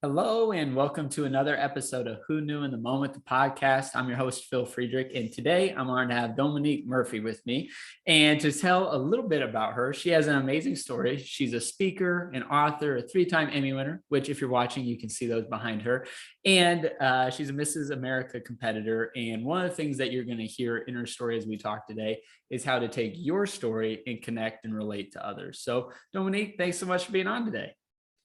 Hello and welcome to another episode of Who Knew in the Moment, the podcast. I'm your host, Phil Friedrich, and today I'm honored to have Dominique Murphy with me. And to tell a little bit about her, she has an amazing story. She's a speaker, an author, a three-time Emmy winner, which if you're watching, you can see those behind her. And she's a Mrs. America competitor. And one of the things that you're going to hear in her story as we talk today is how to take your story and connect and relate to others. So Dominique, thanks so much for being on today.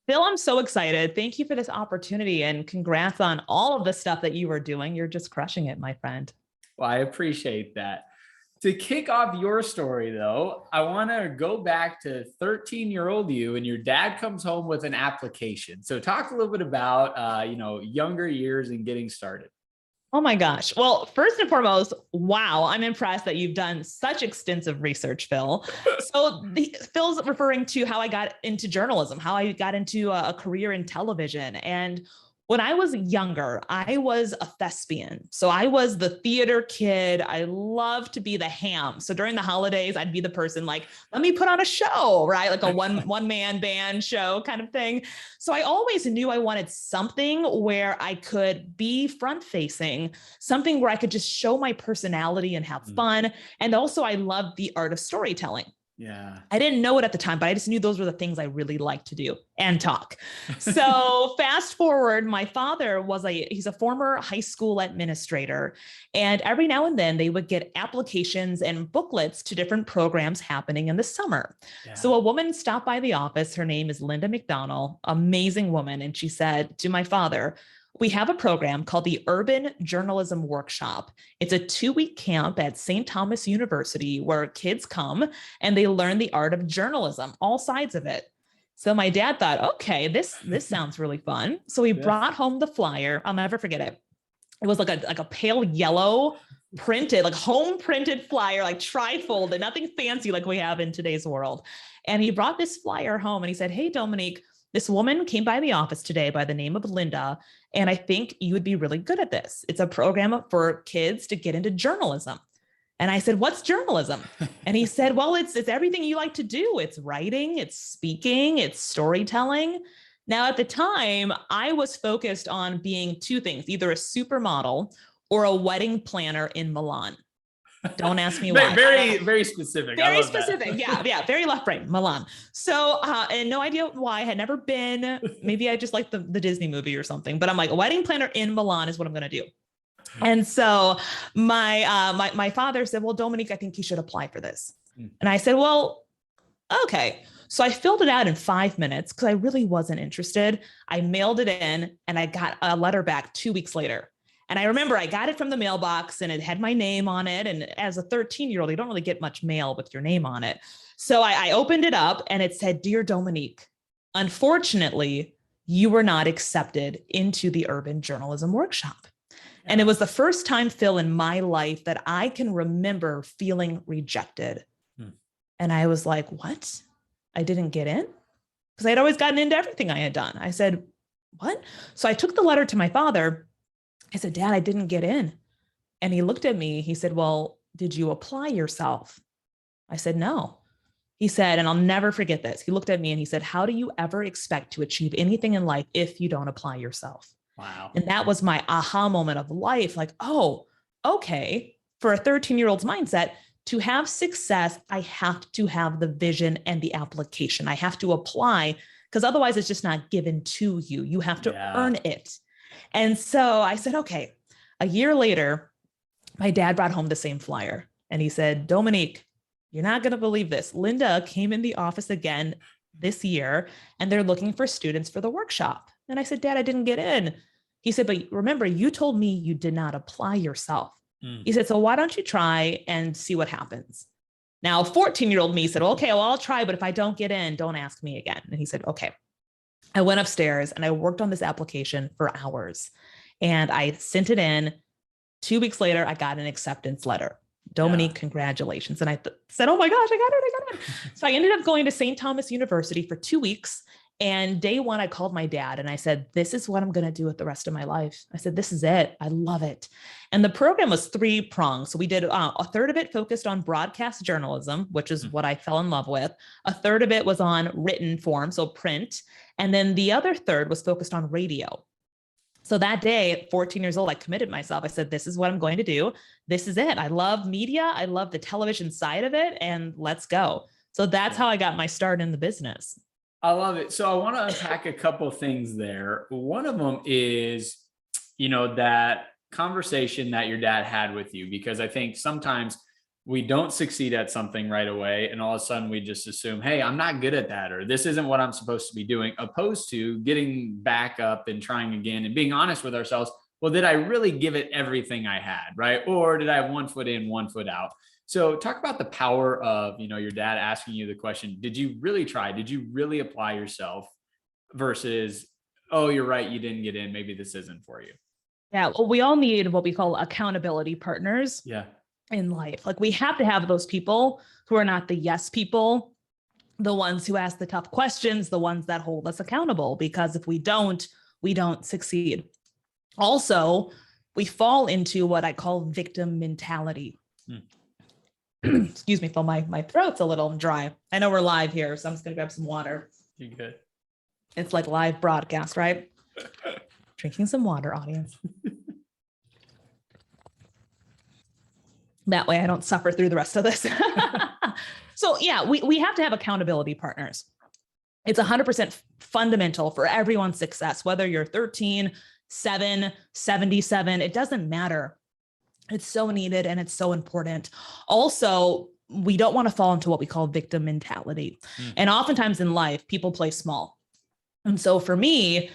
Phil, I'm so excited. Thank you for this opportunity and congrats on all of the stuff that you are doing. You're just crushing it, my friend. Well, I appreciate that. To kick off your story, though, I want to go back to 13-year-old you, and your dad comes home with an application. So talk a little bit about, younger years and getting started. Oh my gosh. Well, first and foremost, wow, I'm impressed that you've done such extensive research, Phil. So Phil's referring to how I got into journalism, how I got into a career in television. And when I was younger, I was a thespian. So I was the theater kid. I loved to be the ham. So during the holidays, I'd be the person like, let me put on a show, right? Like a one man band show kind of thing. So I always knew I wanted something where I could be front facing, something where I could just show my personality and have fun. And also I loved the art of storytelling. Yeah. I didn't know it at the time, but I just knew those were the things I really liked to do and talk. So fast forward, my father he's a former high school administrator. And every now and then they would get applications and booklets to different programs happening in the summer. Yeah. So a woman stopped by the office. Her name is Linda McDonald, amazing woman. And she said to my father, we have a program called the Urban Journalism Workshop. It's a 2-week camp at St. Thomas University where kids come and they learn the art of journalism, all sides of it. So my dad thought, okay, this sounds really fun. So he brought home the flyer. I'll never forget it. It was like a pale yellow printed, like home printed flyer, like tri-folded, nothing fancy like we have in today's world. And he brought this flyer home and he said, hey, Dominique, this woman came by the office today by the name of Linda, and I think you would be really good at this. It's a program for kids to get into journalism. And I said, what's journalism? And he said, well, it's everything you like to do. It's writing, it's speaking, it's storytelling. Now, at the time, I was focused on being two things, either a supermodel or a wedding planner in Milan. Don't ask me why. Very specific. Very specific. Yeah. Very left brain, Milan. So, and no idea why. I had never been. Maybe I just like the Disney movie or something. But I'm like, a wedding planner in Milan is what I'm going to do. And so my father said, well, Dominique, I think you should apply for this. And I said, well, okay. So I filled it out in 5 minutes because I really wasn't interested. I mailed it in and I got a letter back 2 weeks later. And I remember I got it from the mailbox and it had my name on it. And as a 13-year-old, you don't really get much mail with your name on it. So I opened it up and it said, Dear Dominique, unfortunately, you were not accepted into the Urban Journalism Workshop. And it was the first time, Phil, in my life that I can remember feeling rejected. And I was like, what? I didn't get in? Because I'd always gotten into everything I had done. I said, what? So I took the letter to my father. I said, Dad, I didn't get in. And he looked at me. He said, well, did you apply yourself? I said, no. He said, and I'll never forget this. He looked at me and he said, how do you ever expect to achieve anything in life if you don't apply yourself? Wow. And that was my aha moment of life. Like, oh, okay. For a 13-year-old's mindset, to have success, I have to have the vision and the application. I have to apply because otherwise it's just not given to you. You have to earn it. And so I said, okay. A year later, my dad brought home the same flyer and he said, Dominique, you're not going to believe this. Linda came in the office again this year and they're looking for students for the workshop. And I said, Dad, I didn't get in. He said, but remember, you told me you did not apply yourself. He said, so why don't you try and see what happens? Now, 14-year-old me said, okay, well, I'll try, but if I don't get in, don't ask me again. And he said, okay. I went upstairs and I worked on this application for hours and I sent it in. 2 weeks later, I got an acceptance letter. Dominique, congratulations. And I said, oh my gosh, I got it. So I ended up going to St. Thomas University for 2 weeks. And day one, I called my dad and I said, this is what I'm going to do with the rest of my life. I said, this is it. I love it. And the program was 3 prongs. So we did a third of it focused on broadcast journalism, which is what I fell in love with. A third of it was on written form, so print. And then the other third was focused on radio. So that day at 14 years old, I committed myself. I said, this is what I'm going to do. This is it. I love media. I love the television side of it, and let's go. So that's how I got my start in the business. I love it. So I want to unpack a couple things there. One of them is, that conversation that your dad had with you, because I think sometimes we don't succeed at something right away, and all of a sudden we just assume, hey, I'm not good at that, or this isn't what I'm supposed to be doing, opposed to getting back up and trying again and being honest with ourselves. Well, did I really give it everything I had, right? Or did I have 1 foot in, 1 foot out? So talk about the power of, your dad asking you the question, did you really try? Did you really apply yourself versus, oh, you're right, you didn't get in. Maybe this isn't for you. Yeah. Well, we all need what we call accountability partners in life. Like, we have to have those people who are not the yes people, the ones who ask the tough questions, the ones that hold us accountable, because if we don't succeed. Also, we fall into what I call victim mentality. Excuse me, Phil, my throat's a little dry. I know we're live here, so I'm just gonna grab some water. You good? It's like live broadcast, right? Drinking some water, audience. That way I don't suffer through the rest of this. So yeah, we have to have accountability partners. It's 100% fundamental for everyone's success, whether you're 13, 7, 77, it doesn't matter. It's so needed and it's so important. Also, we don't want to fall into what we call victim mentality. And oftentimes in life, people play small. And so for me,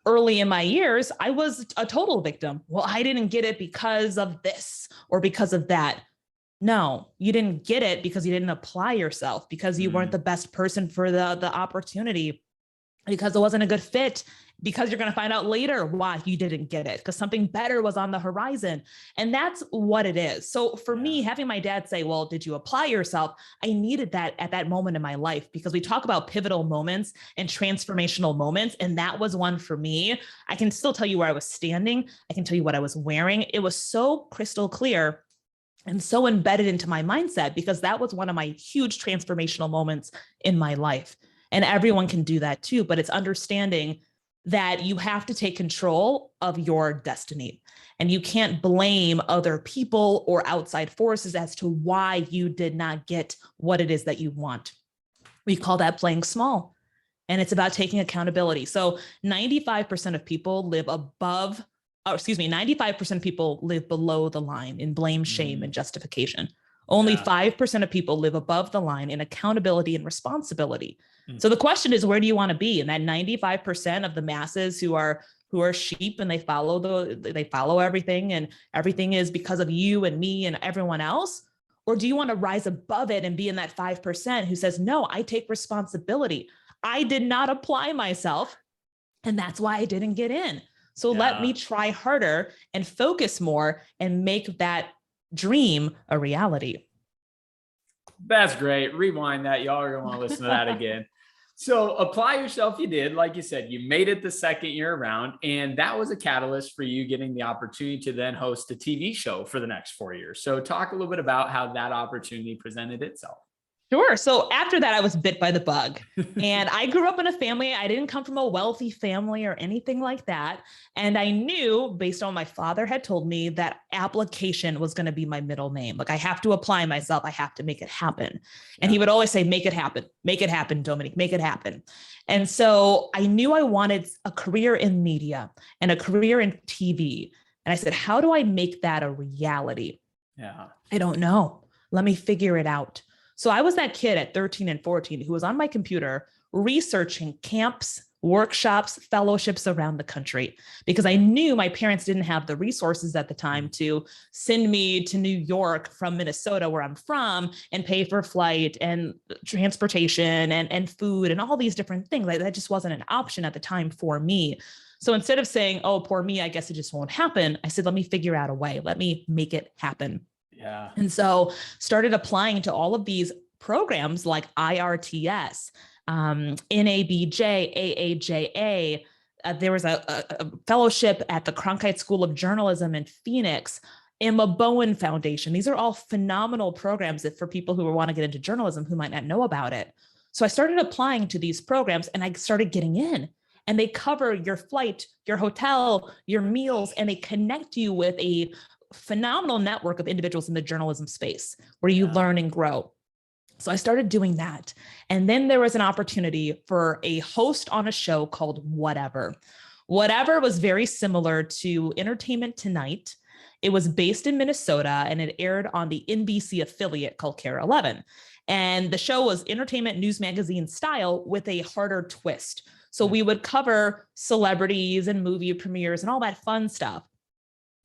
early in my years, I was a total victim. Well, I didn't get it because of this or because of that. No, you didn't get it because you didn't apply yourself, because you weren't the best person for the opportunity, because it wasn't a good fit, because you're going to find out later why you didn't get it, because something better was on the horizon. And that's what it is. So for me, having my dad say, well, did you apply yourself? I needed that at that moment in my life, because we talk about pivotal moments and transformational moments. And that was one for me. I can still tell you where I was standing. I can tell you what I was wearing. It was so crystal clear and so embedded into my mindset, because that was one of my huge transformational moments in my life. And everyone can do that too, but it's understanding that you have to take control of your destiny, and you can't blame other people or outside forces as to why you did not get what it is that you want. We call that playing small, and it's about taking accountability. So 95% of people live 95% of people live below the line in blame, shame, and justification. Only 5% of people live above the line in accountability and responsibility. So the question is, where do you want to be in that 95% of the masses who are sheep and they follow everything, and everything is because of you and me and everyone else? Or do you want to rise above it and be in that 5% who says, no, I take responsibility. I did not apply myself, and that's why I didn't get in. So let me try harder and focus more and make that dream a reality. That's great. Rewind that. Y'all are going to want to listen to that again. So apply yourself. You did, like you said, you made it the second year around, and that was a catalyst for you getting the opportunity to then host a TV show for the next 4 years. So talk a little bit about how that opportunity presented itself. Sure. So after that, I was bit by the bug, and I grew up in a family. I didn't come from a wealthy family or anything like that. And I knew, based on what my father had told me, that application was going to be my middle name. Like, I have to apply myself. I have to make it happen. And he would always say, make it happen, Dominique, make it happen. And so I knew I wanted a career in media and a career in TV. And I said, how do I make that a reality? I don't know. Let me figure it out. So I was that kid at 13 and 14 who was on my computer researching camps, workshops, fellowships around the country, because I knew my parents didn't have the resources at the time to send me to New York from Minnesota, where I'm from, and pay for flight and transportation and food and all these different things. That just wasn't an option at the time for me. So instead of saying, oh, poor me, I guess it just won't happen, I said, let me figure out a way. Let me make it happen. And so started applying to all of these programs like IRTS, NABJ, AAJA. There was a fellowship at the Cronkite School of Journalism in Phoenix, Emma Bowen Foundation. These are all phenomenal programs that for people who want to get into journalism who might not know about it. So I started applying to these programs and I started getting in, and they cover your flight, your hotel, your meals, and they connect you with a phenomenal network of individuals in the journalism space where you learn and grow. So I started doing that. And then there was an opportunity for a host on a show called Whatever. Whatever was very similar to Entertainment Tonight. It was based in Minnesota and it aired on the NBC affiliate called KARE 11. And the show was entertainment news magazine style with a harder twist. So we would cover celebrities and movie premieres and all that fun stuff.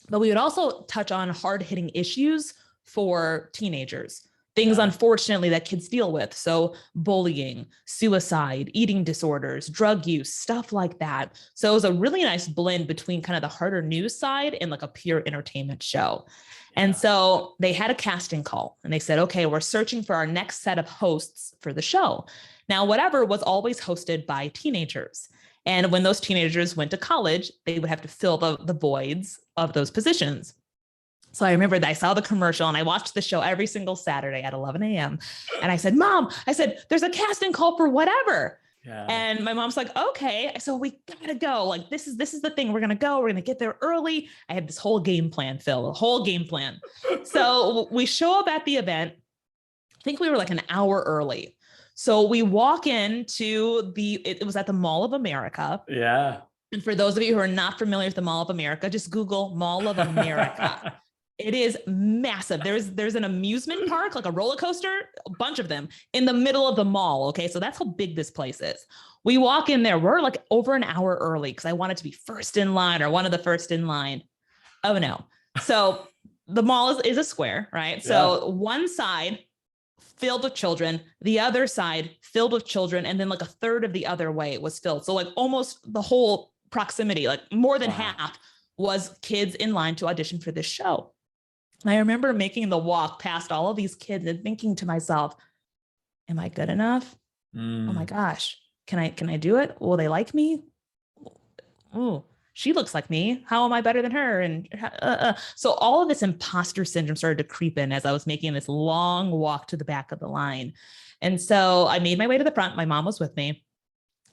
But we would also touch on hard-hitting issues for teenagers. Things, unfortunately, that kids deal with. So bullying, suicide, eating disorders, drug use, stuff like that. So it was a really nice blend between kind of the harder news side and like a pure entertainment show. And so they had a casting call and they said, okay, we're searching for our next set of hosts for the show. Now, Whatever was always hosted by teenagers. And when those teenagers went to college, they would have to fill the voids of those positions. So I remember that I saw the commercial and I watched the show every single Saturday at 11 a.m. And I said, Mom, there's a casting call for Whatever. Yeah. And my mom's like, okay. So we gotta go. Like, this is the thing. We're going to go. We're going to get there early. I had this whole game plan, Phil, a whole game plan. So we show up at the event. I think we were like an hour early. So we walk into it was at the Mall of America. Yeah. And for those of you who are not familiar with the Mall of America, just Google Mall of America. It is massive. There's an amusement park, like a roller coaster, a bunch of them in the middle of the mall. Okay. So that's how big this place is. We walk in there. We're like over an hour early because I wanted to be first in line or one of the first in line. Oh no. So the mall is a square, right? So one side filled with children, the other side filled with children. And then like a third of the other way was filled. So like almost the whole proximity, like more than half was kids in line to audition for this show. And I remember making the walk past all of these kids and thinking to myself, am I good enough? Oh my gosh. Can I do it? Will they like me? Oh, she looks like me. How am I better than her? And so all of this imposter syndrome started to creep in as I was making this long walk to the back of the line. And so I made my way to the front. My mom was with me.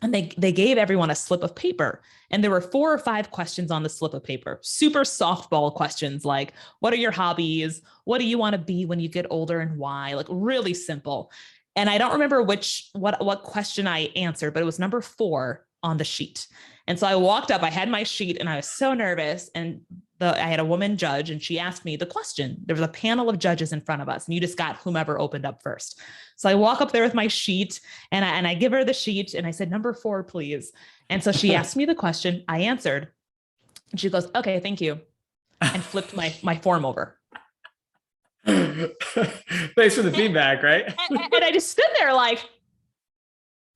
And they gave everyone a slip of paper. And there were 4 or 5 questions on the slip of paper, super softball questions like, what are your hobbies? What do you want to be when you get older and why? Like really simple. And I don't remember what question I answered, but it was number 4 on the sheet. And so I walked up, I had my sheet and I was so nervous. And I had a woman judge and she asked me the question. There was a panel of judges in front of us and you just got whomever opened up first. So I walk up there with my sheet and I give her the sheet and I said, number 4, please. And so she asked me the question. I answered and she goes, okay, thank you. And flipped my form over. Thanks for the feedback, right? And I just stood there like,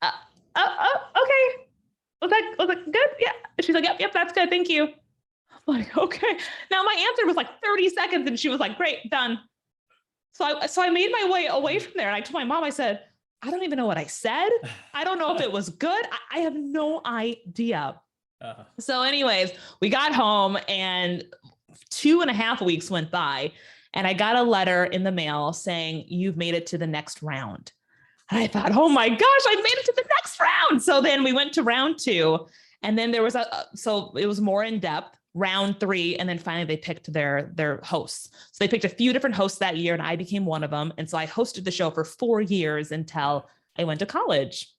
okay. Was that good? Yeah. And she's like, yep, that's good. Thank you. I'm like, okay. Now my answer was like 30 seconds and she was like, great, done. So I made my way away from there. And I told my mom, I said, I don't even know what I said. I don't know if it was good. I have no idea. So anyways, we got home and 2.5 weeks went by and I got a letter in the mail saying, you've made it to the next round. And I thought, oh my gosh, I made it to the next round. So then we went to round 2 and then there was so it was more in depth. Round 3. And then finally they picked their hosts. So they picked a few different hosts that year and I became one of them. And so I hosted the show for 4 years until I went to college.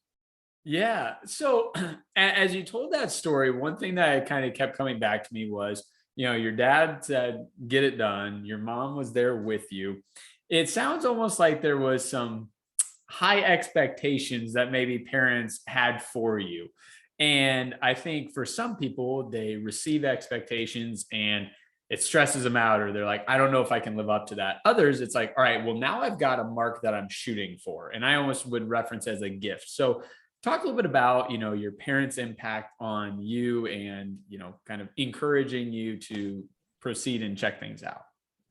Yeah. So as you told that story, one thing that kind of kept coming back to me was, your dad said, get it done. Your mom was there with you. It sounds almost like there was some high expectations that maybe parents had for you. And I think for some people, they receive expectations and it stresses them out, or they're like, I don't know if I can live up to that. Others, it's like, all right, well, now I've got a mark that I'm shooting for. And I almost would reference as a gift. So talk a little bit about, your parents' impact on you and, kind of encouraging you to proceed and check things out.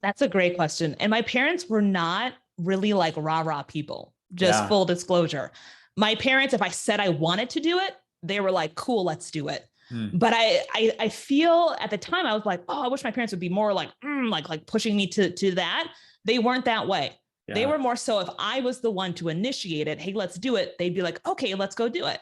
That's a great question. And my parents were not really like rah-rah people, just full disclosure. My parents, if I said I wanted to do it, they were like, cool, let's do it. But I feel at the time I was like, oh, I wish my parents would be more like, like pushing me to that. They weren't that way. Yeah. They were more so if I was the one to initiate it, hey, let's do it. They'd be like, okay, let's go do it.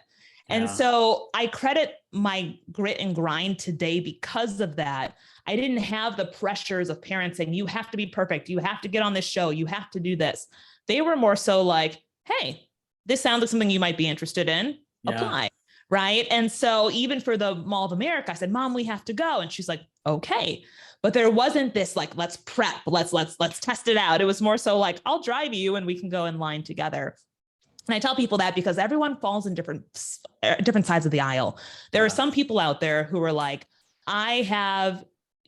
Yeah. And so I credit my grit and grind today because of that. I didn't have the pressures of parents saying, you have to be perfect. You have to get on this show. You have to do this. They were more so like, hey, this sounds like something you might be interested in. Yeah. Apply. Right. And so even for the Mall of America, I said, Mom, we have to go. And she's like, okay. But there wasn't this like, let's prep, let's test it out. It was more so like, I'll drive you and we can go in line together. And I tell people that because everyone falls in different sides of the aisle. There are some people out there who are like, I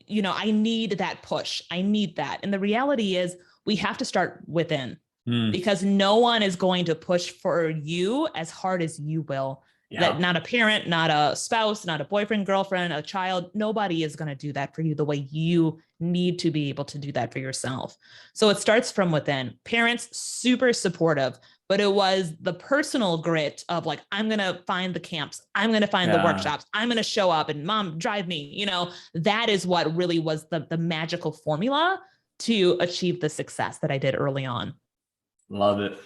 need that push. I need that. And the reality is we have to start within because no one is going to push for you as hard as you will. Yeah. That not a parent, not a spouse, not a boyfriend, girlfriend, a child. Nobody is going to do that for you the way you need to be able to do that for yourself. So it starts from within. Parents, super supportive, but it was the personal grit of like, I'm going to find the camps. I'm going to find the workshops. I'm going to show up and Mom, drive me. That is what really was the magical formula to achieve the success that I did early on. Love it.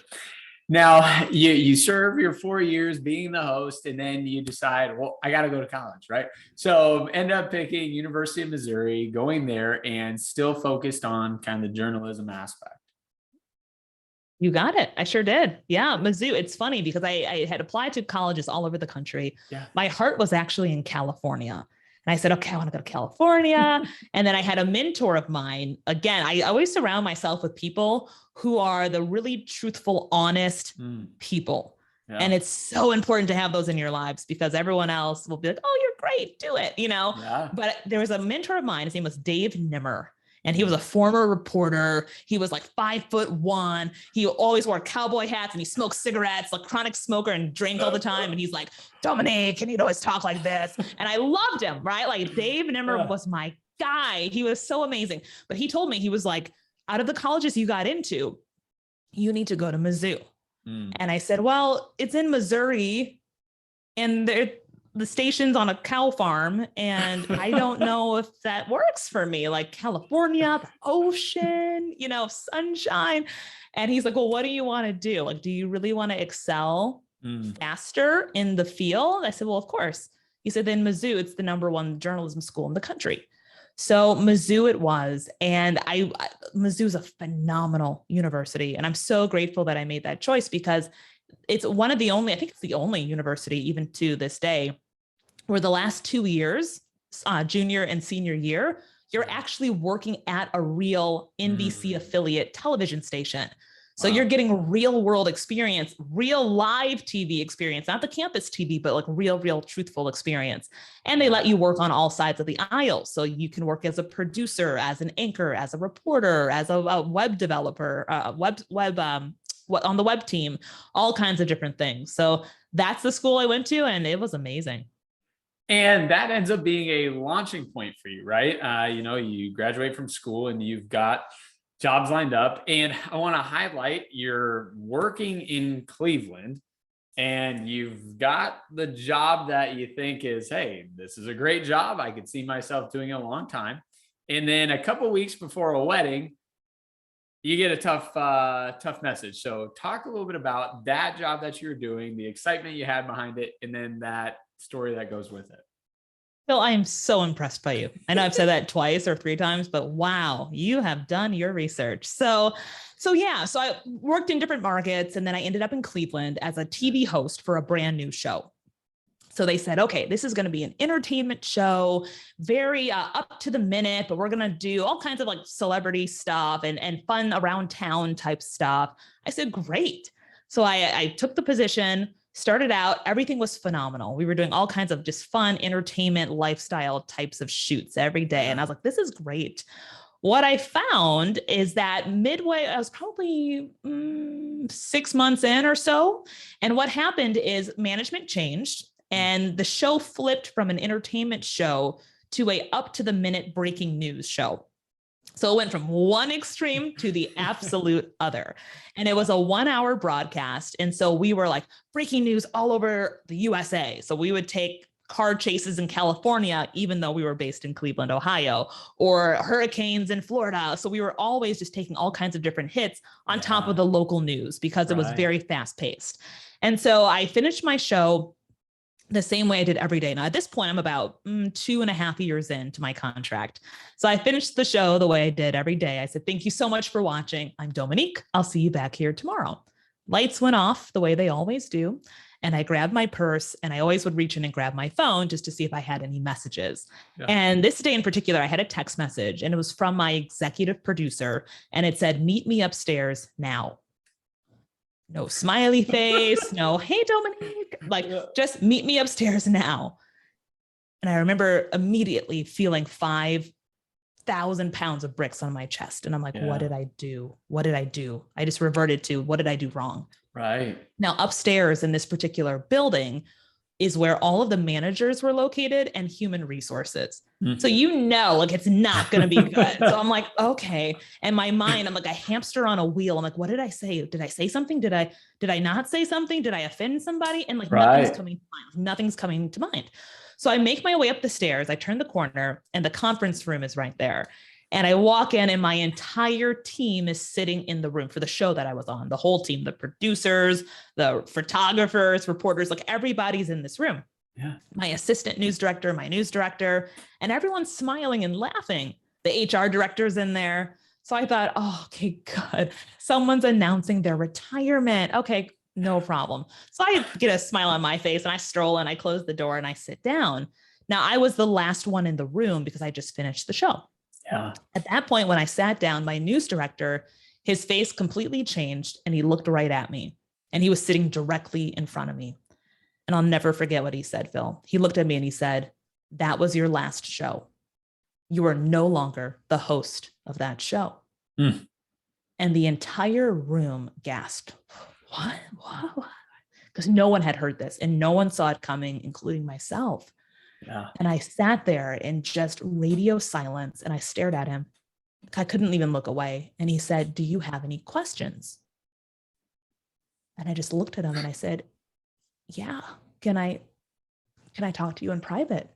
Now you serve your 4 years being the host, and then you decide, well, I got to go to college, right? So end up picking University of Missouri, going there and still focused on kind of the journalism aspect. You got it. I sure did. Yeah. Mizzou. It's funny because I had applied to colleges all over the country. Yeah. My heart was actually in California. And I said, okay, I want to go to California. And then I had a mentor of mine. Again, I always surround myself with people who are the really truthful, honest people. Yeah. And it's so important to have those in your lives because everyone else will be like, oh, you're great. Do it, Yeah. But there was a mentor of mine. His name was Dave Nimmer. And he was a former reporter. He was like 5'1". He always wore cowboy hats and he smoked cigarettes, like chronic smoker, and drank all the time. And he's like, Dominique, and he'd always talk like this. And I loved him, right? Like Dave Nimmer was my guy. He was so amazing. But he told me, he was like, out of the colleges you got into, you need to go to Mizzou. And I said, well, it's in Missouri and the station's on a cow farm. And I don't know if that works for me, like California, the ocean, sunshine. And he's like, well, what do you want to do? Like, do you really want to excel faster in the field? I said, well, of course. He said, then Mizzou, it's the #1 journalism school in the country. So Mizzou it was, and Mizzou is a phenomenal university. And I'm so grateful that I made that choice because it's one of the only, I think it's the only university even to this day where the last 2 years, junior and senior year, you're actually working at a real NBC affiliate television station. So you're getting real world experience, real live TV experience, not the campus TV, but like real truthful experience. And they let you work on all sides of the aisle. So you can work as a producer, as an anchor, as a reporter, as a web developer, on the web team, all kinds of different things. So that's the school I went to, and it was amazing. And that ends up being a launching point for you, right? You graduate from school and you've got jobs lined up. And I want to highlight you're working in Cleveland and you've got the job that you think is, hey, this is a great job. I could see myself doing it a long time. And then a couple of weeks before a wedding, you get a tough message. So talk a little bit about that job that you were doing, the excitement you had behind it, and then that story that goes with it. Phil, I am so impressed by you. I know I've said that twice or 3 times, but wow, you have done your research. So I worked in different markets, and then I ended up in Cleveland as a TV host for a brand new show. So they said, okay, this is going to be an entertainment show, very up to the minute, but we're going to do all kinds of like celebrity stuff and fun around town type stuff. I said, great. So I took the position, started out, everything was phenomenal. We were doing all kinds of just fun entertainment, lifestyle types of shoots every day. And I was like, this is great. What I found is that midway, I was probably 6 months in or so. And what happened is management changed and the show flipped from an entertainment show to a up to the minute breaking news show. So it went from one extreme to the absolute other. And it was a 1-hour broadcast. And so we were like breaking news all over the USA. So we would take car chases in California, even though we were based in Cleveland, Ohio, or hurricanes in Florida. So we were always just taking all kinds of different hits on top of the local news because it was very fast paced. And so I finished my show the same way I did every day. Now, at this point, I'm about 2.5 years into my contract. So I finished the show the way I did every day. I said, thank you so much for watching. I'm Dominique. I'll see you back here tomorrow. Lights went off the way they always do. And I grabbed my purse, and I always would reach in and grab my phone just to see if I had any messages. Yeah. And this day in particular, I had a text message, and it was from my executive producer. And it said, meet me upstairs now. No smiley face, no, hey, Dominique, like just meet me upstairs now. And I remember immediately feeling 5,000 pounds of bricks on my chest. And I'm like, what did I do? What did I do? I just reverted to, what did I do wrong? Right. Now, upstairs in this particular building is where all of the managers were located and human resources. Mm-hmm. So, like it's not going to be good. So I'm like, okay. And my mind, I'm like a hamster on a wheel. I'm like, what did I say? Did I say something? Did I not say something? Did I offend somebody? And like, nothing's coming to mind. Nothing's coming to mind. So I make my way up the stairs. I turn the corner and the conference room is right there. And I walk in and my entire team is sitting in the room for the show that I was on. The whole team, the producers, the photographers, reporters, like everybody's in this room. Yeah. My assistant news director, my news director, and everyone's smiling and laughing. The HR director's in there. So I thought, oh, okay, good. Someone's announcing their retirement. Okay, no problem. So I get a smile on my face and I stroll and I close the door and I sit down. Now I was the last one in the room because I just finished the show. Yeah. At that point, when I sat down, my news director, his face completely changed and he looked right at me and he was sitting directly in front of me. And I'll never forget what he said, Phil. He looked at me and he said, that was your last show. You are no longer the host of that show. Mm. And the entire room gasped. What? Because no one had heard this and no one saw it coming, including myself. Yeah. And I sat there in just radio silence and I stared at him. I couldn't even look away. And he said, do you have any questions? And I just looked at him and I said, yeah, can I talk to you in private?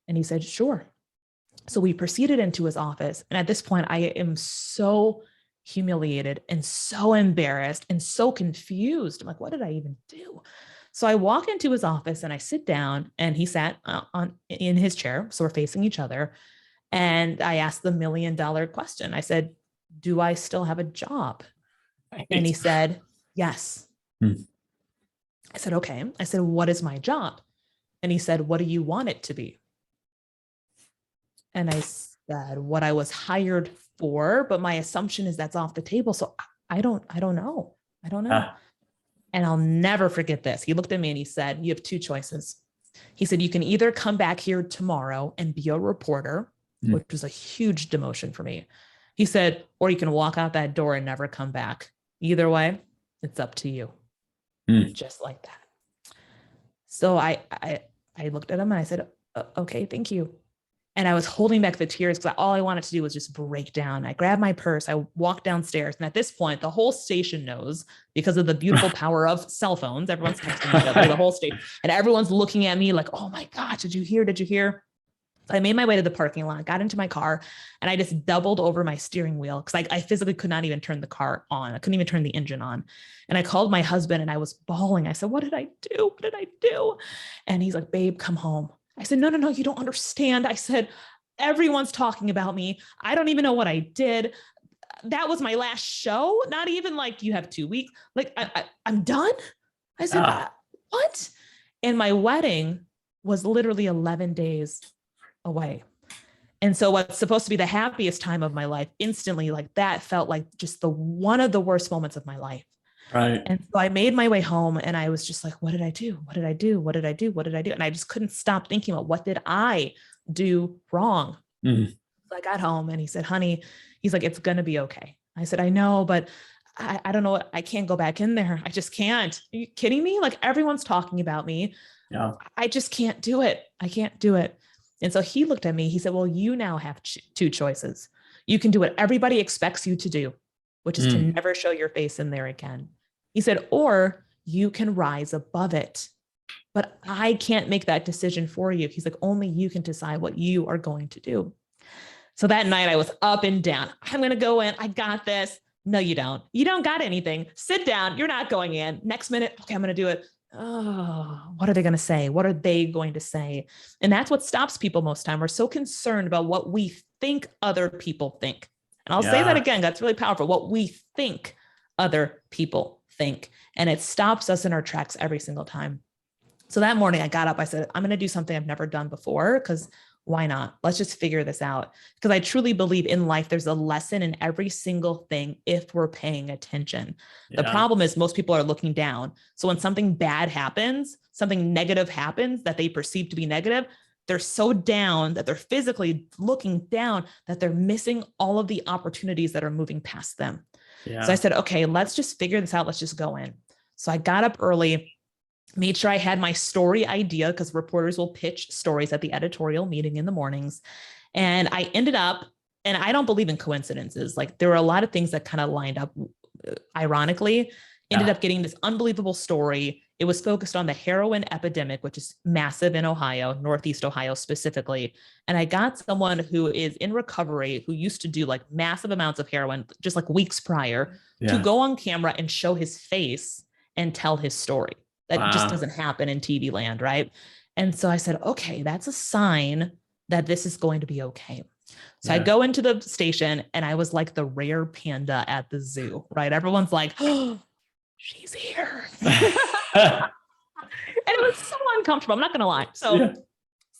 And he said, sure. So we proceeded into his office. And at this point, I am so humiliated and so embarrassed and so confused. I'm like, what did I even do? So I walk into his office and I sit down and he sat in his chair. So we're facing each other. And I asked the $1 million question. I said, do I still have a job? Right. And he said, yes. I said, okay. I said, what is my job? And he said, what do you want it to be? And I said, what I was hired for, but my assumption is that's off the table. So I don't know. And I'll never forget this. He looked at me and he said, you have two choices. He said, you can either come back here tomorrow and be a reporter, which was a huge demotion for me. He said, or you can walk out that door and never come back. Either way, it's up to you. Just like that. So I looked at him and I said, okay, thank you. And I was holding back the tears because all I wanted to do was just break down. I grabbed my purse. I walked downstairs. And at this point, the whole station knows because of the beautiful power of cell phones. Everyone's texting each other, the whole state. And everyone's looking at me like, oh my gosh, did you hear? Did you hear? So I made my way to the parking lot, got into my car, and I just doubled over my steering wheel because I physically could not even turn the car on. I couldn't even turn the engine on. And I called my husband and I was bawling. I said, what did I do? What did I do? And he's like, babe, come home. I said, no, you don't understand. I said, everyone's talking about me. I don't even know what I did. That was my last show. Not even like you have 2 weeks. Like I'm done. I said, what? And my wedding was literally 11 days away. And so what's supposed to be the happiest time of my life, instantly like that felt like just one of the worst moments of my life. Right. And so I made my way home and I was just like, what did I do? What did I do? What did I do? What did I do? And I just couldn't stop thinking about what did I do wrong? So I got home and he said, honey, he's like, it's going to be okay. I said, I know, but I don't know. I can't go back in there. I just can't. Are you kidding me? Like everyone's talking about me. Yeah. I just can't do it. I can't do it. And so he looked at me, he said, well, you now have two choices. You can do what everybody expects you to do, which is to never show your face in there again. He said, or you can rise above it. But I can't make that decision for you. He's like, only you can decide what you are going to do. So that night I was up and down. I'm going to go in. I got this. No, you don't. You don't got anything. Sit down. You're not going in. Next minute, okay, I'm going to do it. Oh, what are they going to say? What are they going to say? And that's what stops people most time. We're so concerned about what we think other people think. And I'll say that again. That's really powerful. What we think other people think. And it stops us in our tracks every single time. So that morning I got up, I said, I'm going to do something I've never done before, because why not? Let's just figure this out. Because I truly believe in life, there's a lesson in every single thing if we're paying attention. The problem is most people are looking down. So when something bad happens, something negative happens that they perceive to be negative, they're so down that they're physically looking down that they're missing all of the opportunities that are moving past them. So I said, okay, let's just figure this out. Let's just go in. So I got up early, made sure I had my story idea, because reporters will pitch stories at the editorial meeting in the mornings. And I ended up, and I don't believe in coincidences. Like there were a lot of things that kind of lined up, ironically, ended up getting this unbelievable story. It was focused on the heroin epidemic, which is massive in Ohio, Northeast Ohio specifically. And I got someone who is in recovery, who used to do like massive amounts of heroin, just like weeks prior, to go on camera and show his face and tell his story. That just doesn't happen in TV land, right? And so I said, okay, that's a sign that this is going to be okay. So I go into the station and I was like the rare panda at the zoo, right? Everyone's like, oh, she's here. And it was so uncomfortable. I'm not going to lie. So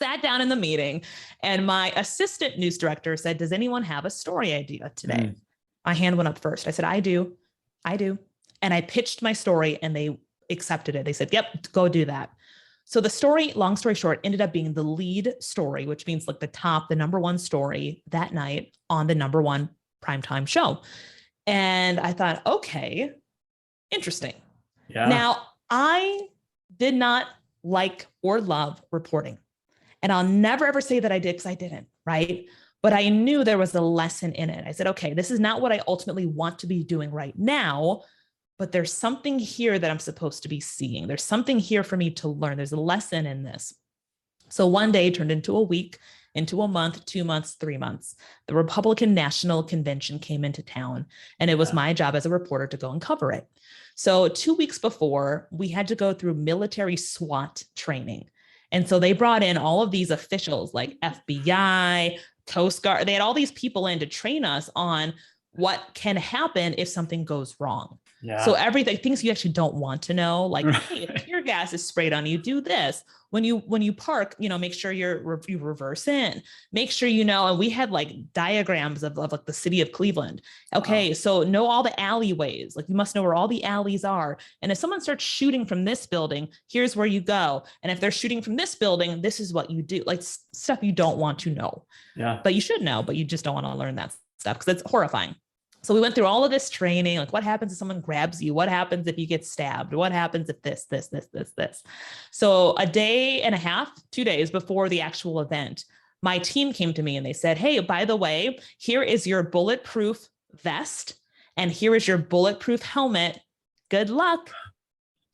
sat down in the meeting and my assistant news director said, does anyone have a story idea today? My hand went up first. I said, I do. And I pitched my story and they accepted it. They said, yep, go do that. So the story, long story short, ended up being the lead story, which means like the number one story that night on the number one primetime show. And I thought, okay, interesting. Now, I did not like or love reporting. And I'll never, ever say that I did, because I didn't, right? But I knew there was a lesson in it. I said, okay, this is not what I ultimately want to be doing right now, but there's something here that I'm supposed to be seeing. There's something here for me to learn. There's a lesson in this. So one day turned into a week, into a month, 2 months, 3 months. The Republican National Convention came into town, and it was my job as a reporter to go and cover it. So 2 weeks before, we had to go through military SWAT training. And so they brought in all of these officials like FBI, Coast Guard. They had all these people in to train us on what can happen if something goes wrong. So everything, things you actually don't want to know, like, hey, if tear gas is sprayed on you, do this. When you park, make sure you reverse in, make sure, and we had like diagrams of like the city of Cleveland. Okay. So know all the alleyways, like you must know where all the alleys are. And if someone starts shooting from this building, here's where you go. And if they're shooting from this building, this is what you do, like stuff you don't want to know, but you should know, but you just don't want to learn that stuff because it's horrifying. So we went through all of this training, like what happens if someone grabs you? What happens if you get stabbed? What happens if this? So a day and a half, 2 days before the actual event, my team came to me and they said, hey, by the way, here is your bulletproof vest and here is your bulletproof helmet. Good luck.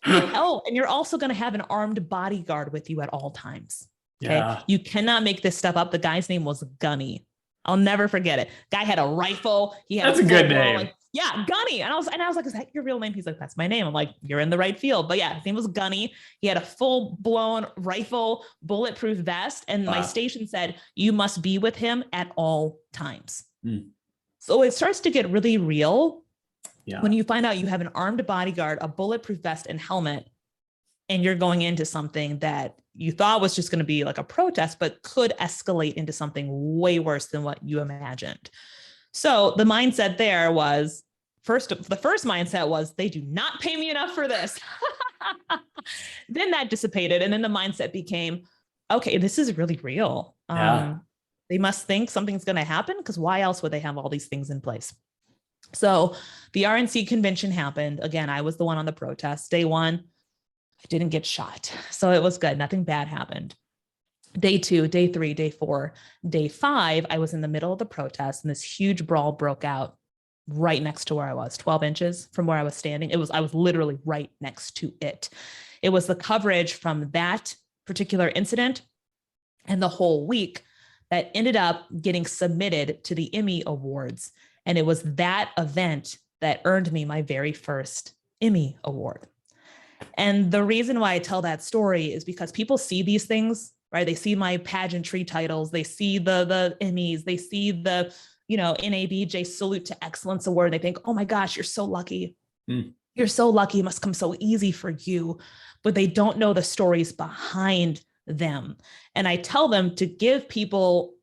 Oh, and you're also going to have an armed bodyguard with you at all times. Okay. You cannot make this stuff up. The guy's name was Gunny. I'll never forget it. Guy had a rifle. He had That's a good name. Like, Gunny. And I was like, is that your real name? He's like, that's my name. I'm like, you're in the right field. But yeah, his name was Gunny. He had a full blown rifle, bulletproof vest. And my station said, you must be with him at all times. So it starts to get really real when you find out you have an armed bodyguard, a bulletproof vest and helmet, and you're going into something that you thought was just going to be like a protest, but could escalate into something way worse than what you imagined. So the mindset there was the first mindset was they do not pay me enough for this. Then that dissipated. And then the mindset became, okay, this is really real. They must think something's going to happen because why else would they have all these things in place? So the RNC convention happened. Again, I was the one on the protest. Day one, I didn't get shot. So it was good. Nothing bad happened. Day 2, day 3, day 4, day 5, I was in the middle of the protest and this huge brawl broke out right next to where I was, 12 inches from where I was standing. I was literally right next to it. It was the coverage from that particular incident and the whole week that ended up getting submitted to the Emmy Awards. And it was that event that earned me my very first Emmy Award. And the reason why I tell that story is because people see these things, right? They see my pageantry titles, they see the Emmys, they see the, NABJ Salute to Excellence Award. They think, oh my gosh, you're so lucky. You're so lucky. It must come so easy for you. But they don't know the stories behind them. And I tell them to give people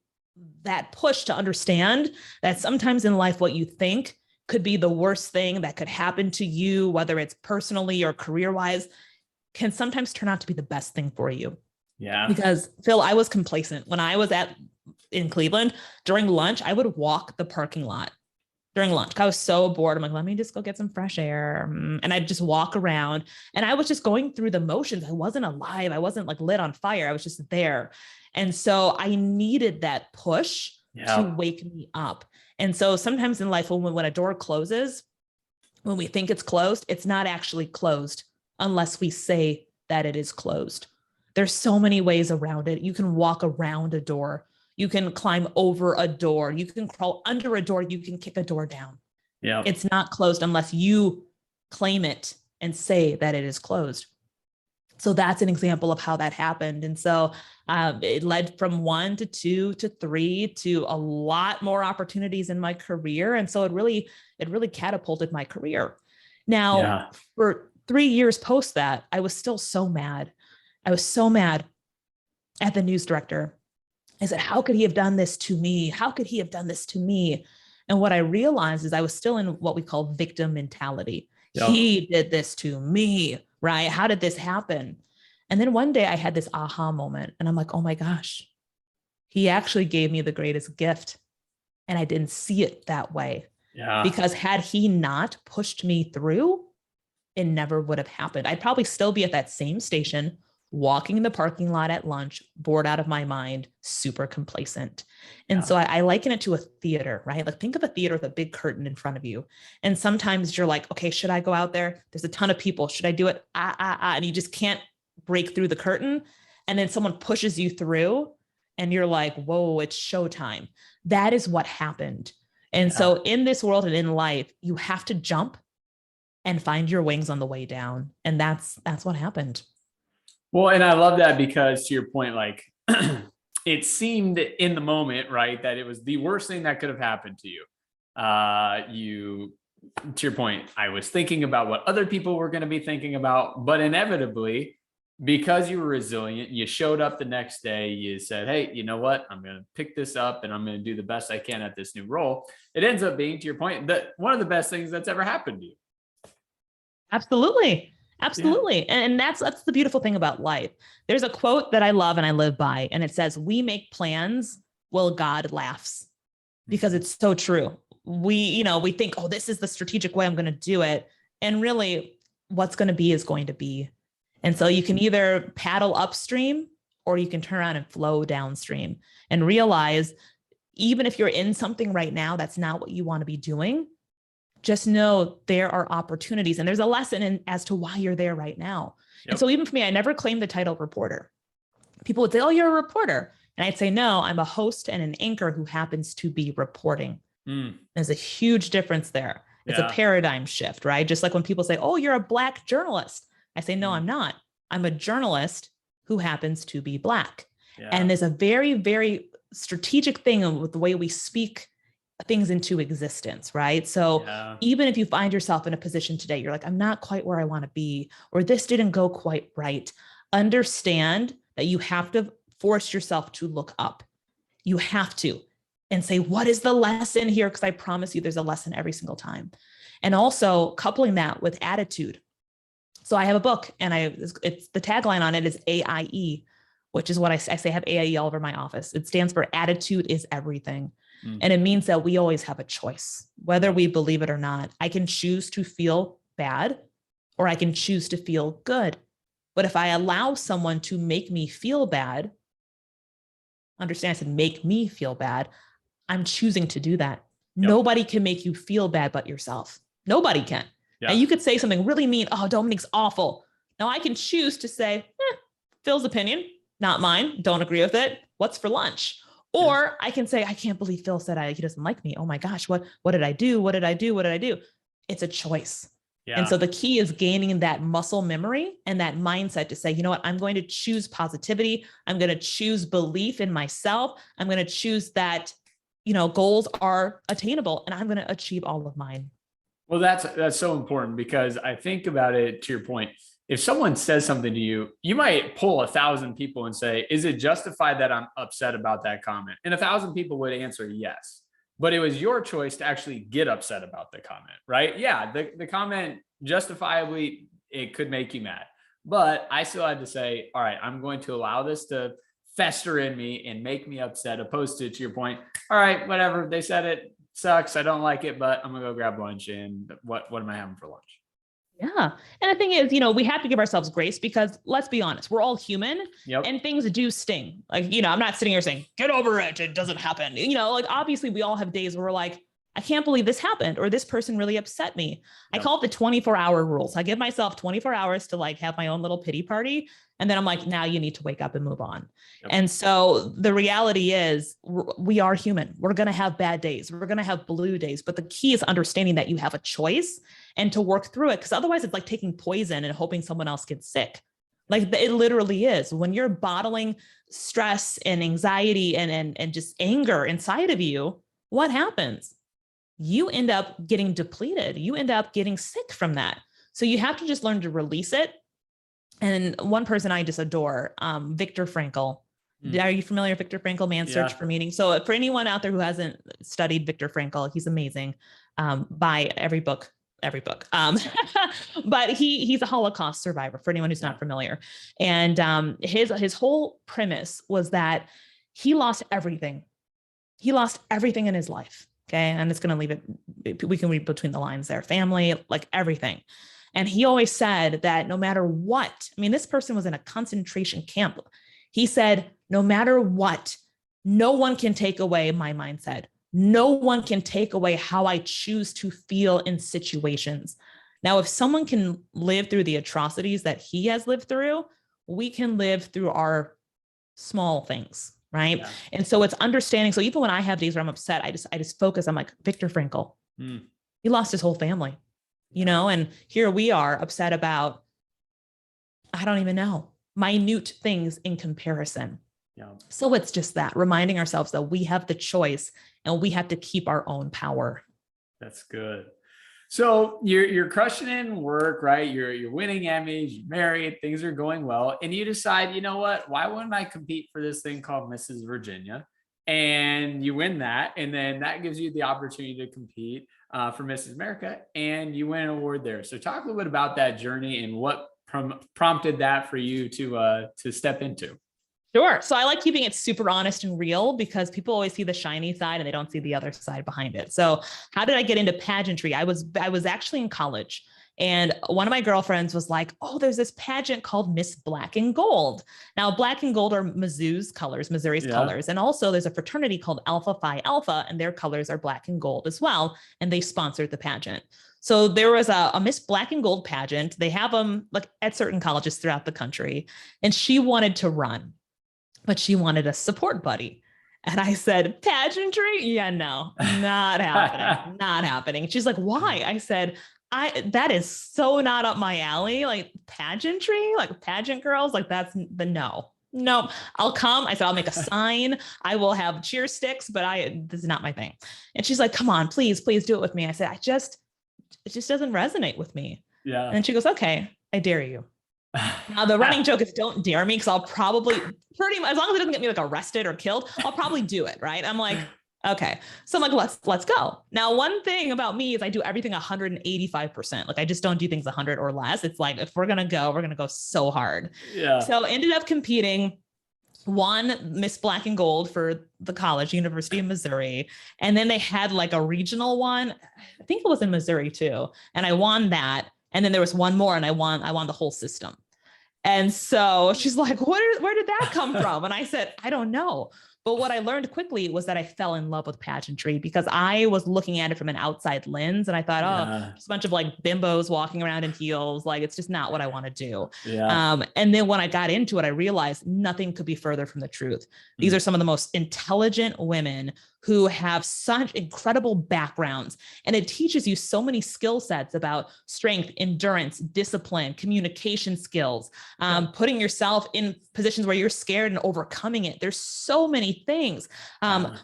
that push to understand that sometimes in life, what you think could be the worst thing that could happen to you, whether it's personally or career-wise, can sometimes turn out to be the best thing for you. Yeah. Because Phil, I was complacent. When I was in Cleveland, during lunch, I would walk the parking lot during lunch. I was so bored. I'm like, let me just go get some fresh air. And I'd just walk around and I was just going through the motions. I wasn't alive. I wasn't like lit on fire. I was just there. And so I needed that push to wake me up. And so sometimes in life, when a door closes, when we think it's closed, it's not actually closed unless we say that it is closed. There's so many ways around it. You can walk around a door. You can climb over a door. You can crawl under a door. You can kick a door down. Yeah. It's not closed unless you claim it and say that it is closed. So that's an example of how that happened. And so it led from 1 to 2 to 3 to a lot more opportunities in my career. And so it really catapulted my career. Now, for 3 years post that, I was still so mad. I was so mad at the news director. I said, how could he have done this to me? How could he have done this to me? And what I realized is I was still in what we call victim mentality. Yep. He did this to me, right? How did this happen? And then one day I had this aha moment and I'm like, oh my gosh, he actually gave me the greatest gift. And I didn't see it that way. Yeah. Because had he not pushed me through, it never would have happened. I'd probably still be at that same station, walking in the parking lot at lunch, bored out of my mind, super complacent. And so I liken it to a theater, right? Like think of a theater with a big curtain in front of you. And sometimes you're like, okay, should I go out there? There's a ton of people. Should I do it? And you just can't break through the curtain. And then someone pushes you through and you're like, whoa, it's showtime. That is what happened. And so in this world and in life, you have to jump and find your wings on the way down. And that's what happened. Well, and I love that because to your point, like it seemed in the moment, right, that it was the worst thing that could have happened to you. To your point, I was thinking about what other people were going to be thinking about, but inevitably, because you were resilient, you showed up the next day, you said, hey, you know what, I'm going to pick this up and I'm going to do the best I can at this new role. It ends up being, to your point, that one of the best things that's ever happened to you. Absolutely. Absolutely. Yeah. And that's the beautiful thing about life. There's a quote that I love and I live by, and it says, we make plans while God laughs, because it's so true. We think, oh, this is the strategic way I'm going to do it. And really what's going to be is going to be. And so you can either paddle upstream or you can turn around and flow downstream and realize, even if you're in something right now, that's not what you want to be doing. Just know there are opportunities and there's a lesson as to why you're there right now. Yep. And so even for me, I never claimed the title reporter. People would say, oh, you're a reporter. And I'd say, no, I'm a host and an anchor who happens to be reporting. There's a huge difference there. It's a paradigm shift, right? Just like when people say, oh, you're a Black journalist. I say, no, I'm not. I'm a journalist who happens to be Black. Yeah. And there's a very, very strategic thing with the way we speak things into existence, right? So even if you find yourself in a position today, you're like, I'm not quite where I want to be, or this didn't go quite right. Understand that you have to force yourself to look up. You have to, and say, what is the lesson here? Because I promise you there's a lesson every single time. And also coupling that with attitude. So I have a book and it's the tagline on it is AIE, which is what I say, I have AIE all over my office. It stands for attitude is everything. And it means that we always have a choice, whether we believe it or not. I can choose to feel bad or I can choose to feel good. But if I allow someone to make me feel bad, understand, I said, make me feel bad. I'm choosing to do that. Yep. Nobody can make you feel bad but yourself. Nobody can. Yeah. And you could say something really mean. Oh, Dominique's awful. Now I can choose to say, Phil's opinion, not mine. Don't agree with it. What's for lunch? Or I can say, I can't believe Phil said he doesn't like me. Oh my gosh, what did I do? What did I do? What did I do? It's a choice. Yeah. And so the key is gaining that muscle memory and that mindset to say, you know what, I'm going to choose positivity. I'm going to choose belief in myself. I'm going to choose that, goals are attainable and I'm going to achieve all of mine. Well, that's so important, because I think about it, to your point, if someone says something to you, you might pull 1,000 people and say, is it justified that I'm upset about that comment? And 1,000 people would answer yes. But it was your choice to actually get upset about the comment, right? Yeah, the comment justifiably, it could make you mad. But I still had to say, all right, I'm going to allow this to fester in me and make me upset, opposed to your point, all right, whatever, they said it sucks, I don't like it, but I'm gonna go grab lunch. And what am I having for lunch? Yeah. And the thing is, we have to give ourselves grace, because let's be honest, we're all human. Yep. And things do sting. Like, I'm not sitting here saying, get over it, it doesn't happen. Like, obviously we all have days where we're like, I can't believe this happened, or this person really upset me. Yep. I call it the 24-hour rules. I give myself 24 hours to have my own little pity party. And then I'm like, now you need to wake up and move on. Yep. And so the reality is we are human. We're going to have bad days. We're going to have blue days. But the key is understanding that you have a choice and to work through it. Because otherwise it's like taking poison and hoping someone else gets sick. Like it literally is. When you're bottling stress and anxiety and just anger inside of you, what happens? You end up getting depleted. You end up getting sick from that. So you have to just learn to release it. And one person I just adore, Viktor Frankl. Are you familiar with Viktor Frankl, Man's Search for Meaning? So for anyone out there who hasn't studied Viktor Frankl, he's amazing. Buy every book. But he's a Holocaust survivor, for anyone who's not familiar. And his whole premise was that he lost everything. He lost everything in his life. Okay. And it's going to leave it, we can read between the lines there, family, like everything. And he always said that no matter what, this person was in a concentration camp. He said, no matter what, no one can take away my mindset. No one can take away how I choose to feel in situations. Now, if someone can live through the atrocities that he has lived through, we can live through our small things. Right. Yeah. And so it's understanding. So even when I have days where I'm upset, I just focus. I'm like, Viktor Frankl, he lost his whole family, and here we are upset about, I don't even know, minute things in comparison. Yeah. So it's just that, reminding ourselves that we have the choice and we have to keep our own power. That's good. So you're crushing it in work, right? You're winning Emmys, you're married, things are going well. And you decide, you know what, why wouldn't I compete for this thing called Mrs. Virginia? And you win that. And then that gives you the opportunity to compete for Mrs. America, and you win an award there. So talk a little bit about that journey and what prompted that for you to step into. Sure. So I like keeping it super honest and real, because people always see the shiny side and they don't see the other side behind it. So how did I get into pageantry? I was actually in college, and one of my girlfriends was like, oh, there's this pageant called Miss Black and Gold. Now, Black and Gold are Mizzou's colors, Missouri's colors. And also there's a fraternity called Alpha Phi Alpha, and their colors are black and gold as well. And they sponsored the pageant. So there was a Miss Black and Gold pageant. They have them like at certain colleges throughout the country. And she wanted to run, but she wanted a support buddy. And I said, pageantry? Yeah, no, not happening. Not happening. She's like, why? I said, that is so not up my alley. Like pageantry, like pageant girls, like that's the no, I'll come. I said, I'll make a sign. I will have cheer sticks, but this is not my thing. And she's like, come on, please do it with me. I said, it just doesn't resonate with me. Yeah. And she goes, okay, I dare you. Now the running joke is don't dare me, because I'll probably pretty much, as long as it doesn't get me like arrested or killed, I'll probably do it. Right. I'm like, okay. So I'm like, let's go. Now, one thing about me is I do everything 185%. Like I just don't do things 100 or less. It's like, if we're going to go so hard. Yeah. So ended up competing, won Miss Black and Gold for the college, University of Missouri. And then they had like a regional one. I think it was in Missouri too. And I won that. And then there was one more and I won the whole system. And so she's like, where did that come from? And I said, I don't know. But what I learned quickly was that I fell in love with pageantry because I was looking at it from an outside lens. And I thought, just a bunch of like bimbos walking around in heels. Like, it's just not what I want to do. Yeah. And then when I got into it, I realized nothing could be further from the truth. These are some of the most intelligent women who have such incredible backgrounds. And it teaches you so many skill sets about strength, endurance, discipline, communication skills, putting yourself in positions where you're scared and overcoming it. There's so many things,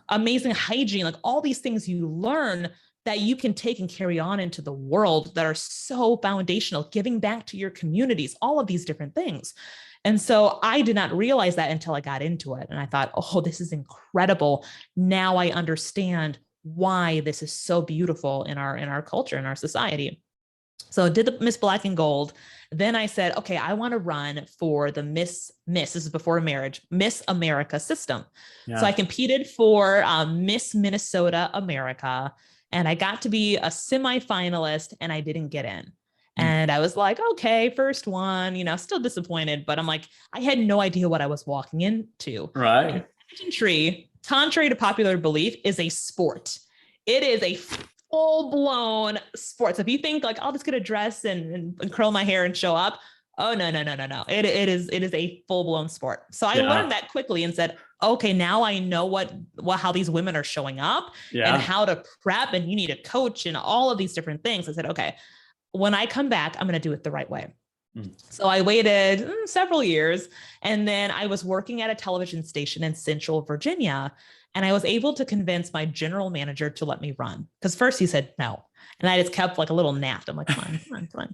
amazing hygiene, like all these things you learn that you can take and carry on into the world that are so foundational, giving back to your communities, all of these different things. And so I did not realize that until I got into it. And I thought, oh, this is incredible. Now I understand why this is so beautiful in our culture, in our society. So I did the Miss Black and Gold. Then I said, okay, I want to run for the Miss, this is before marriage, Miss America system. So I competed for Miss Minnesota America, and I got to be a semifinalist, and I didn't get in. And I was like, okay, first one, still disappointed, but I'm like, I had no idea what I was walking into. Right. Pageantry, contrary to popular belief, is a sport. It is a full-blown sport. So if you think like, I'll just get a dress and curl my hair and show up. Oh, no. It is a full-blown sport. So I learned that quickly and said, okay, now I know how these women are showing up and how to prep, and you need a coach and all of these different things. I said, okay, when I come back, I'm going to do it the right way. So I waited several years, and then I was working at a television station in Central Virginia, and I was able to convince my general manager to let me run. Because first he said no, and I just kept like a little napped. I'm like, come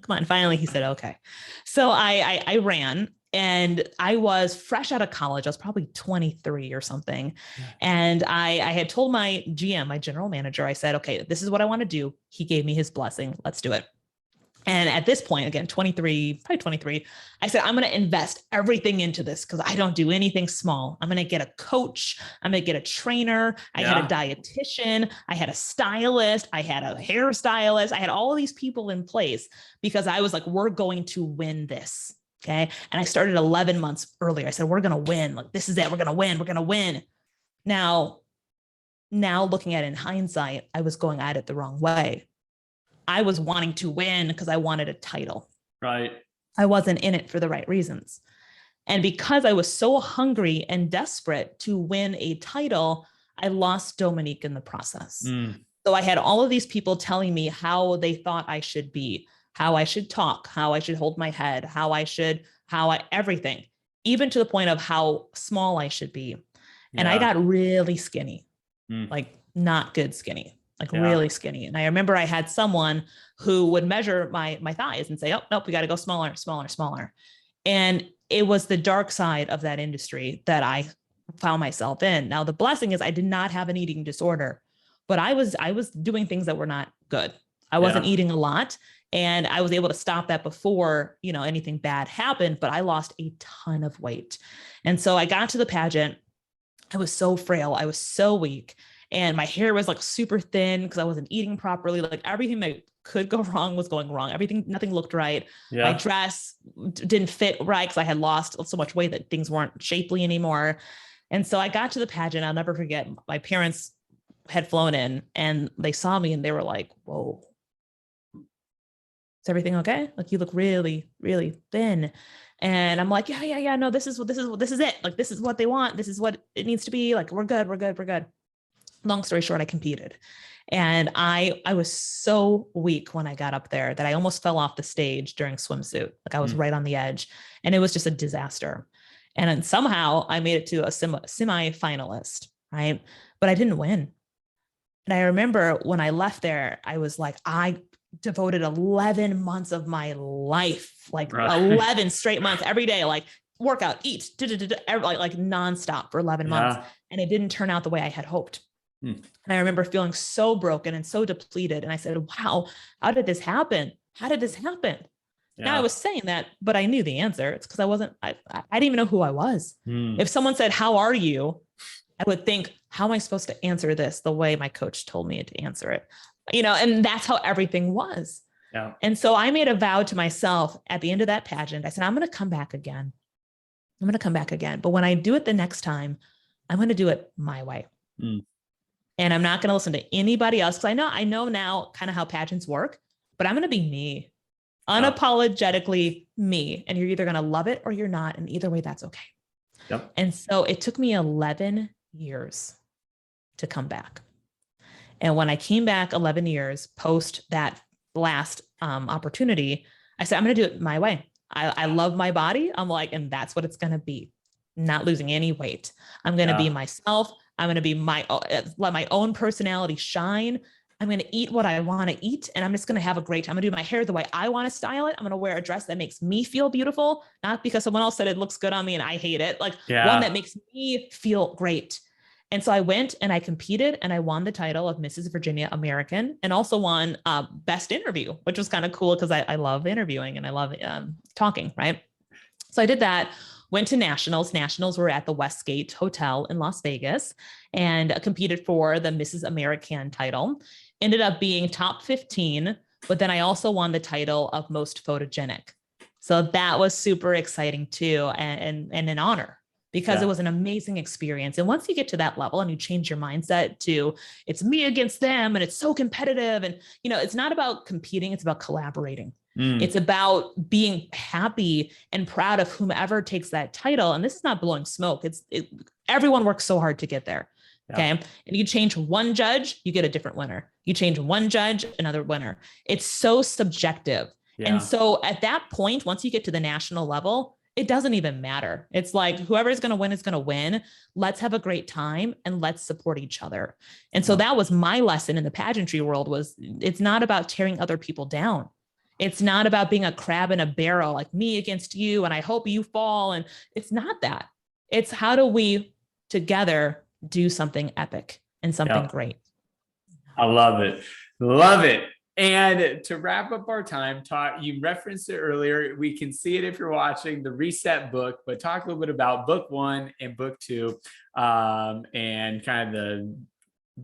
on. Finally, he said, okay. So I ran, and I was fresh out of college. I was probably 23 or something. And I had told my GM, my general manager, I said, okay, this is what I want to do. He gave me his blessing. Let's do it. And at this point, again, 23, I said, I'm going to invest everything into this because I don't do anything small. I'm going to get a coach. I'm going to get a trainer. I had a dietitian. I had a stylist. I had a hairstylist. I had all of these people in place because I was like, we're going to win this. Okay. And I started 11 months earlier. I said, we're going to win. Like, this is it. We're going to win. We're going to win. Now looking at it in hindsight, I was going at it the wrong way. I was wanting to win because I wanted a title. Right. I wasn't in it for the right reasons. And because I was so hungry and desperate to win a title, I lost Dominique in the process. So I had all of these people telling me how they thought I should be, how I should talk, how I should hold my head, everything, even to the point of how small I should be. And I got really skinny, like not good skinny. Really skinny. And I remember I had someone who would measure my thighs and say, oh, nope, we got to go smaller. And it was the dark side of that industry that I found myself in. Now, the blessing is I did not have an eating disorder, but I was doing things that were not good. I wasn't eating a lot, and I was able to stop that before, anything bad happened, but I lost a ton of weight. And so I got to the pageant. I was so frail. I was so weak. And my hair was like super thin because I wasn't eating properly. Like everything that could go wrong was going wrong. Nothing looked right. My dress didn't fit right because I had lost so much weight that things weren't shapely anymore. And so I got to the pageant. I'll never forget. My parents had flown in and they saw me and they were like, whoa, is everything okay? Like, you look really, really thin. And I'm like, yeah. No, this is it. Like, this is what they want. This is what it needs to be. Like, we're good. Long story short, I competed, and I was so weak when I got up there that I almost fell off the stage during swimsuit. Like, I was right on the edge, and it was just a disaster. And then somehow I made it to a semi-finalist, right? But I didn't win. And I remember when I left there, I was like, I devoted 11 months of my life, 11 straight months, every day, like workout, eat, like nonstop for 11 months. And it didn't turn out the way I had hoped. And I remember feeling so broken and so depleted. And I said, wow, how did this happen? Now I was saying that, but I knew the answer. It's because I didn't even know who I was. If someone said, how are you? I would think, how am I supposed to answer this the way my coach told me to answer it? And that's how everything was. Yeah. And so I made a vow to myself at the end of that pageant. I said, I'm going to come back again. I'm going to come back again. But when I do it the next time, I'm going to do it my way. Mm. And I'm not going to listen to anybody else. Cause I know now kind of how pageants work, but I'm going to be me, unapologetically me. And you're either going to love it or you're not. And either way, that's okay. Yep. And so it took me 11 years to come back. And when I came back 11 years post that last opportunity, I said, I'm going to do it my way. I love my body. I'm like, and that's what it's going to be. Not losing any weight. I'm going to be myself. I'm going to be let my own personality shine. I'm going to eat what I want to eat. And I'm just going to have a great time. I'm going to do my hair the way I want to style it. I'm going to wear a dress that makes me feel beautiful, not because someone else said it looks good on me and I hate it. Like one that makes me feel great. And so I went and I competed and I won the title of Mrs. Virginia American and also won Best Interview, which was kind of cool because I love interviewing and I love talking, right? So I did that, went to nationals. Nationals were at the Westgate Hotel in Las Vegas and competed for the Mrs. American title. Ended up being top 15, but then I also won the title of most photogenic. So that was super exciting too and an honor. Because it was an amazing experience. And once you get to that level and you change your mindset to it's me against them and it's so competitive and, you know, it's not about competing, it's about collaborating. It's about being happy and proud of whomever takes that title. And this is not blowing smoke. Everyone works so hard to get there. Okay. And you change one judge, you get a different winner. You change one judge, another winner. It's so subjective. And so at that point, once you get to the national level, it doesn't even matter. It's like whoever's going to win is going to win. Let's have a great time and let's support each other. And so that was my lesson in the pageantry world was it's not about tearing other people down. It's not about being a crab in a barrel, like me against you. And I hope you fall. And it's not that. It's how do we together do something epic and something great. I love it. Love it. And to wrap up our time, you referenced it earlier. We can see it if you're watching the Reset book, but talk a little bit about book 1 and book 2 and kind of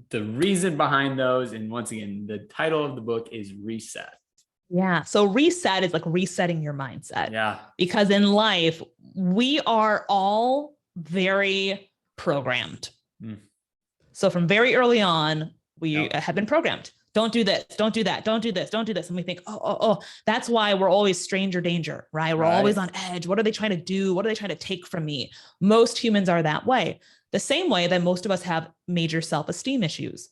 the reason behind those. And once again, the title of the book is Reset. Yeah. So reset is like resetting your mindset. Yeah. Because in life, we are all very programmed. So from very early on, we have been programmed. Don't do this. Don't do that. Don't do this. Don't do this. And we think, oh, that's why we're always stranger danger, right? We're always on edge. What are they trying to do? What are they trying to take from me? Most humans are that way. The same way that most of us have major self-esteem issues.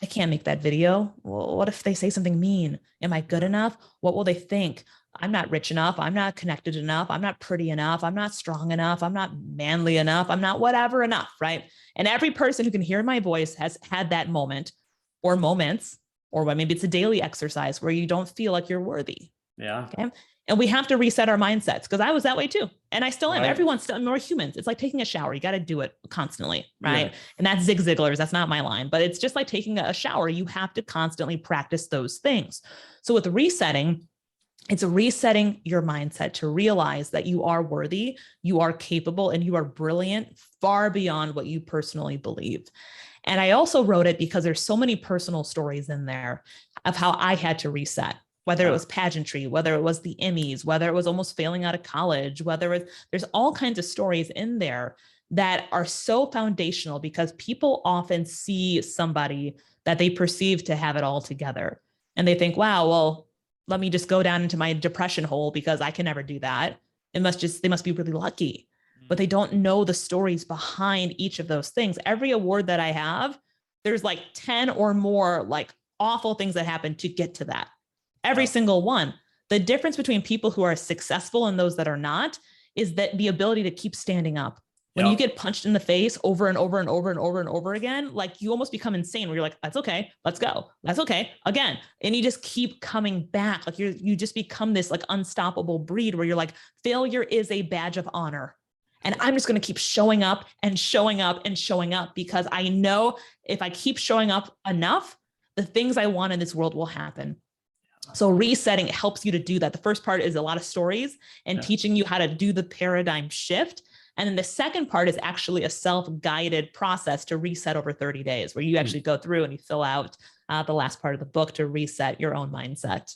I can't make that video. Well, what if they say something mean? Am I good enough? What will they think? I'm not rich enough. I'm not connected enough. I'm not pretty enough. I'm not strong enough. I'm not manly enough. I'm not whatever enough, right? And every person who can hear my voice has had that moment or moments, or maybe it's a daily exercise where you don't feel like you're worthy. Yeah. Okay. And we have to reset our mindsets because I was that way too. And I still am. Everyone's still, we're humans. It's like taking a shower. You got to do it constantly. Right. Yeah. And that's Zig Ziglar's. That's not my line, but it's just like taking a shower. You have to constantly practice those things. So with resetting, it's resetting your mindset to realize that you are worthy, you are capable, and you are brilliant far beyond what you personally believe. And I also wrote it because there's so many personal stories in there of how I had to reset, whether it was pageantry, whether it was the Emmys, whether it was almost failing out of college, there's all kinds of stories in there that are so foundational because people often see somebody that they perceive to have it all together. And they think, wow, well, let me just go down into my depression hole because I can never do that. They must be really lucky. But they don't know the stories behind each of those things. Every award that I have, there's like 10 or more like awful things that happen to get to that. Every single one. The difference between people who are successful and those that are not is that the ability to keep standing up. When you get punched in the face over and over and over and over and over again, like you almost become insane where you're like, that's okay. Let's go. That's okay. Again. And you just keep coming back. Like you just become this like unstoppable breed where you're like, failure is a badge of honor. And I'm just going to keep showing up and showing up and showing up because I know if I keep showing up enough, the things I want in this world will happen. So resetting helps you to do that. The first part is a lot of stories and teaching you how to do the paradigm shift. And then the second part is actually a self-guided process to reset over 30 days, where you actually go through and you fill out the last part of the book to reset your own mindset.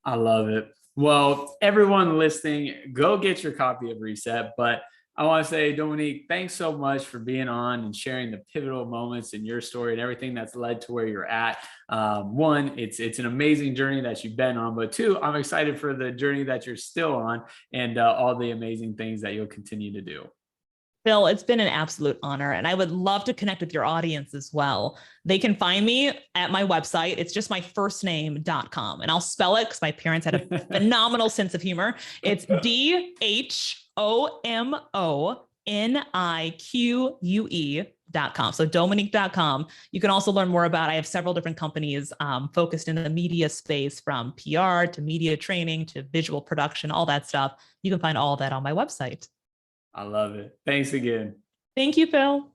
I love it. Well, everyone listening, go get your copy of Reset. But I want to say, Dominique, thanks so much for being on and sharing the pivotal moments in your story and everything that's led to where you're at. One, it's an amazing journey that you've been on, but two, I'm excited for the journey that you're still on and all the amazing things that you'll continue to do. Phil, it's been an absolute honor, and I would love to connect with your audience as well. They can find me at my website. It's just my first name.com, and I'll spell it because my parents had a phenomenal sense of humor. It's DHOMONIQUE.com. So Dominique.com. You can also learn more about, I have several different companies focused in the media space, from PR to media training to visual production, all that stuff. You can find all of that on my website. I love it. Thanks again. Thank you, Phil.